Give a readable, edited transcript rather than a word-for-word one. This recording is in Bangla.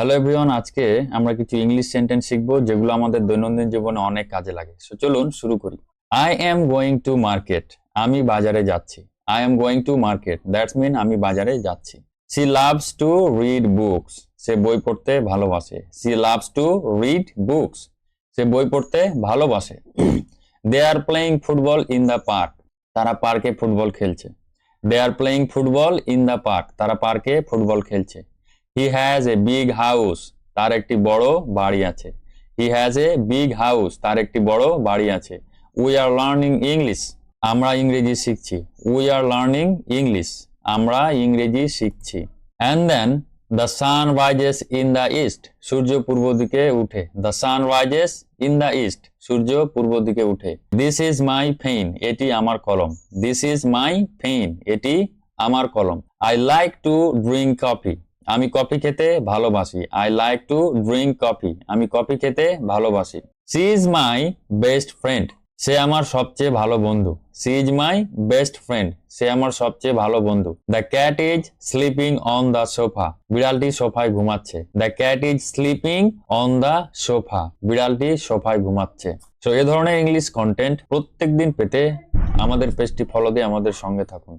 হ্যালো এভরিওয়ান, আজকে আমরা কিছু ইংলিশ সেন্টেন্স শিখবো যেগুলো আমাদের দৈনন্দিন জীবনে অনেক কাজে লাগে। সো চলুন শুরু করি। I am going to market. আমি বাজারে যাচ্ছি। I am going to market that's mean আমি বাজারে যাচ্ছি। She loves to read books. সে বই পড়তে ভালোবাসে। She loves to read books. সে বই পড়তে ভালোবাসে। They are playing football in the park. তারা পার্কে ফুটবল খেলছে। They are playing football in the park. তারা পার্কে ফুটবল খেলছে। He has a big house. তার একটি বড় বাড়ি আছে। He has a big house. তার একটি বড় বাড়ি আছে। We are learning English. আমরা ইংরেজি শিখছি। We are learning English. আমরা ইংরেজি শিখছি। And then the sun rises in the east. সূর্য পূর্ব দিকে উঠে। The sun rises in the east. সূর্য পূর্ব দিকে উঠে। This is my pen. এটি আমার কলম। This is my pen. এটি আমার কলম। I like to drink coffee. আমি কফি খেতে ভালোবাসি। I like to drink coffee. আমি কফি খেতে ভালোবাসি। She is my best friend. সে আমার সবচেয়ে ভালো বন্ধু। She is my best friend. সে আমার সবচেয়ে ভালো বন্ধু। The cat is sleeping on the sofa. বিড়ালটি সোফায় ঘুমাচ্ছে। The cat is sleeping on the sofa. বিড়ালটি সোফায় ঘুমাচ্ছে। সো এ ধরনের ইংলিশ কন্টেন্ট প্রত্যেকদিন পেতে আমাদের পেজটি ফলো দিয়ে আমাদের সঙ্গে থাকুন।